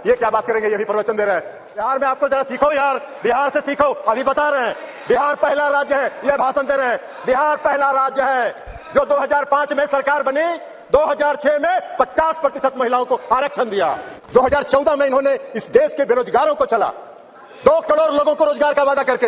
ये क्या बात करेंगे, ये भी प्रवचन दे रहे हैं। बिहार में आपको जरा सीखो यार, बिहार से सीखो। अभी बता रहे हैं बिहार पहला राज्य है, ये भाषण दे रहे हैं। बिहार पहला राज्य है जो 2005 में सरकार बनी, 2006 में 50% महिलाओं को आरक्षण दिया। 2014 में इन्होंने इस देश के बेरोजगारों को चला 2 करोड़ लोगों को रोजगार का वादा करके।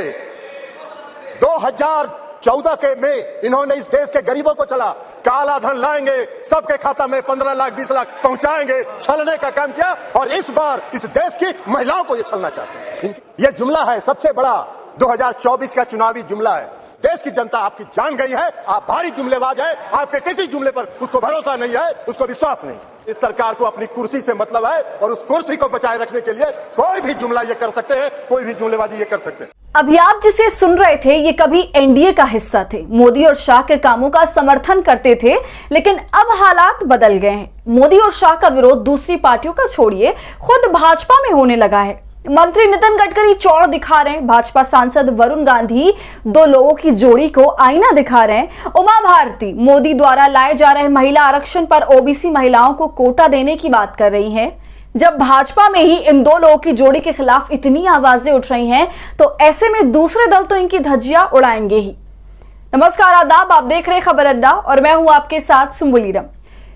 2014 के में इन्होंने इस देश के गरीबों को चला, काला धन लाएंगे, सबके खाता में 15 लाख 20 लाख पहुंचाएंगे, छलने का काम किया। और इस बार इस देश की महिलाओं को ये छलना चाहते हैं। ये जुमला है सबसे बड़ा 2024 का चुनावी जुमला है। देश की जनता आपकी जान गई है, आप भारी जुमलेबाज है, आपके किसी जुमले पर उसको भरोसा नहीं है, उसको विश्वास नहीं। इस सरकार को अपनी कुर्सी से मतलब है और उस कुर्सी को बचाए रखने के लिए कोई भी जुमला ये कर सकते हैं, कोई भी जुमलेबाजी ये कर सकते हैं। अभी आप जिसे सुन रहे थे ये कभी एनडीए का हिस्सा थे, मोदी और शाह के कामों का समर्थन करते थे, लेकिन अब हालात बदल गए हैं। मोदी और शाह का विरोध दूसरी पार्टियों का छोड़िए खुद भाजपा में होने लगा है। मंत्री नितिन गडकरी चौड़ दिखा रहे हैं, भाजपा सांसद वरुण गांधी 2 लोगों की जोड़ी को आईना दिखा रहे हैं, उमा भारती मोदी द्वारा लाए जा रहे महिला आरक्षण पर ओबीसी महिलाओं को कोटा देने की बात कर रही हैं। जब भाजपा में ही इन 2 लोगों की जोड़ी के खिलाफ इतनी आवाजें उठ रही हैं, तो ऐसे में दूसरे दल तो इनकी धज्जियां उड़ाएंगे ही। नमस्कार, आदाब, आप देख रहे हैं खबर अड्डा और मैं हूं आपके साथ सुम्बुलीरम।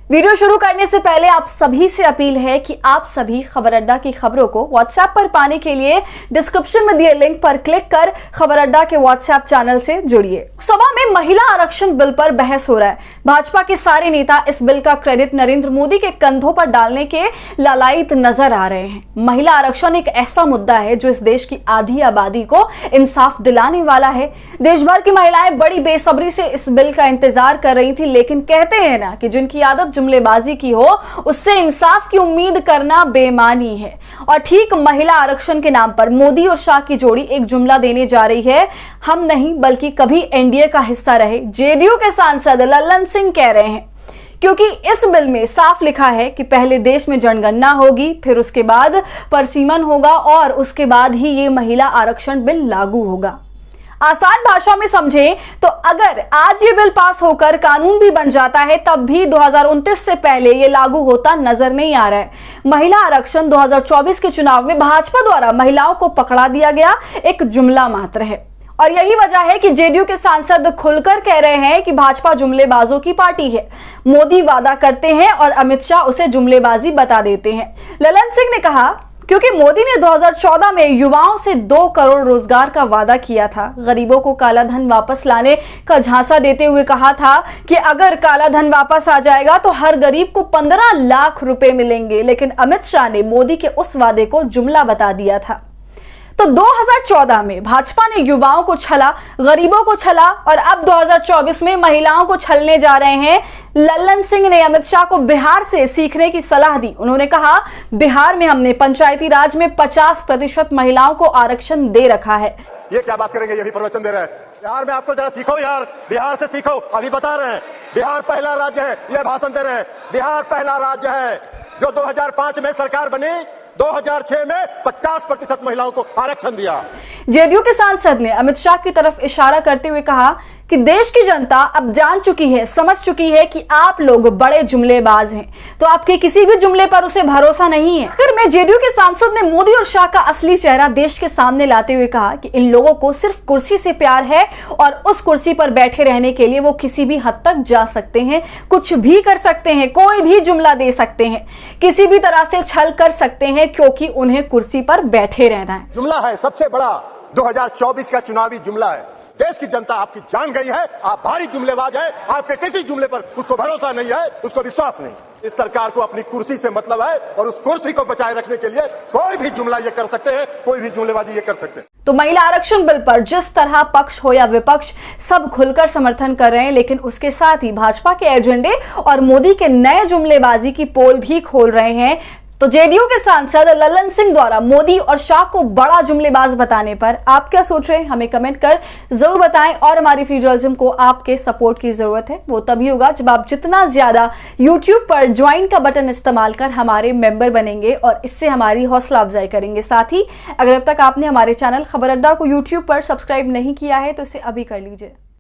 वीडियो शुरू करने से पहले आप सभी से अपील है कि आप सभी खबर अड्डा की खबरों को व्हाट्सएप पर पाने के लिए डिस्क्रिप्शन में दिए लिंक पर क्लिक कर खबर अड्डा के व्हाट्सएप चैनल से जुड़िए। सभा में महिला आरक्षण बिल पर बहस हो रहा है। भाजपा के सारे नेता इस बिल का क्रेडिट नरेंद्र मोदी के कंधों पर डालने के लालायित नजर आ रहे हैं। महिला आरक्षण एक ऐसा मुद्दा है जो इस देश की आधी आबादी को इंसाफ दिलाने वाला है। देश भर की महिलाएं बड़ी बेसब्री से इस बिल का इंतजार कर रही थी, लेकिन कहते हैं ना कि जिनकी आदत जुमलेबाजी की हो उससे इंसाफ की उम्मीद करना बेईमानी है। और ठीक महिला आरक्षण के नाम पर मोदी और शाह की जोड़ी एक जुमला देने जा रही है। हम नहीं बल्कि कभी एनडीए का हिस्सा रहे जेडीयू के सांसद लल्लन सिंह कह रहे हैं, क्योंकि इस बिल में साफ लिखा है कि पहले देश में जनगणना होगी, फिर उसके बाद परसीमन होगा और उसके बाद ही ये महिला आरक्षण बिल लागू होगा। आसान भाषा में समझें तो अगर आज ये बिल पास होकर कानून भी बन जाता है, तब भी 2029 से पहले ये लागू होता नजर नहीं आ रहा है। महिला आरक्षण 2024 के चुनाव में भाजपा द्वारा महिलाओं को पकड़ा दिया गया एक जुमला मात्र है। और यही वजह है कि जेडीयू के सांसद खुलकर कह रहे हैं कि भाजपा जुमलेबाजों की पार्टी है। मोदी वादा करते हैं और अमित शाह उसे जुमलेबाजी बता देते हैं। लल्लन सिंह ने कहा, क्योंकि मोदी ने 2014 में युवाओं से 2 करोड़ रोजगार का वादा किया था, गरीबों को काला धन वापस लाने का झांसा देते हुए कहा था कि अगर काला धन वापस आ जाएगा तो हर गरीब को 15 लाख रुपए मिलेंगे। लेकिन अमित शाह ने मोदी के उस वादे को जुमला बता दिया था। तो 2014 में भाजपा ने युवाओं को छला, गरीबों को छला और अब 2024 में महिलाओं को छलने जा रहे हैं। लल्लन सिंह ने अमित शाह को बिहार से सीखने की सलाह दी। उन्होंने कहा, बिहार में हमने पंचायती राज में 50% महिलाओं को आरक्षण दे रखा है। ये क्या बात करेंगे, ये भी प्रवचन दे रहे हैं। बिहार में आपको जरा सीखो यार, बिहार से सीखो। अभी बता रहे हैं बिहार पहला राज्य है, ये भाषण दे रहे हैं। बिहार पहला राज्य है जो 2005 में सरकार बनी, 2006 में 50% महिलाओं को आरक्षण दिया। जेडीयू के सांसद ने अमित शाह की तरफ इशारा करते हुए कहा कि देश की जनता अब जान चुकी है, समझ चुकी है कि आप लोग बड़े जुमलेबाज हैं, तो आपके किसी भी जुमले पर उसे भरोसा नहीं है। फिर में जेडीयू के सांसद ने मोदी और शाह का असली चेहरा देश के सामने लाते हुए कहा कि इन लोगों को सिर्फ कुर्सी से प्यार है और उस कुर्सी पर बैठे रहने के लिए वो किसी भी हद तक जा सकते हैं, कुछ भी कर सकते हैं, कोई भी जुमला दे सकते हैं, किसी भी तरह से छल कर सकते हैं, क्योंकि उन्हें कुर्सी पर बैठे रहना है। जुमला है सबसे बड़ा 2024 का चुनावी जुमला है। देश की जनता आपकी जान गई है, आप भारी जुमलेबाज है, आपके किसी जुमले पर उसको भरोसा नहीं है, उसको विश्वास नहीं। इस सरकार को अपनी कुर्सी से मतलब है और उस कुर्सी को बचाए रखने के लिए कोई भी जुमला ये कर सकते हैं, कोई भी जुमलेबाजी ये कर सकते हैं। तो महिला आरक्षण बिल पर जिस तरह पक्ष हो या विपक्ष सब खुलकर समर्थन कर रहे हैं, लेकिन उसके साथ ही भाजपा के एजेंडे और मोदी के नए जुमलेबाजी की पोल भी खोल रहे हैं। तो जेडीयू के सांसद लल्लन सिंह द्वारा मोदी और शाह को बड़ा जुमलेबाज बताने पर आप क्या सोच रहे हैं, हमें कमेंट कर जरूर बताएं। और हमारी फ्री जर्नलिज्म को आपके सपोर्ट की जरूरत है, वो तभी होगा जब आप जितना ज्यादा यूट्यूब पर ज्वाइन का बटन इस्तेमाल कर हमारे मेंबर बनेंगे और इससे हमारी हौसला अफजाई करेंगे। साथ ही अगर अब तक आपने हमारे चैनल खबर अड्डा को यूट्यूब पर सब्सक्राइब नहीं किया है तो इसे अभी कर लीजिए।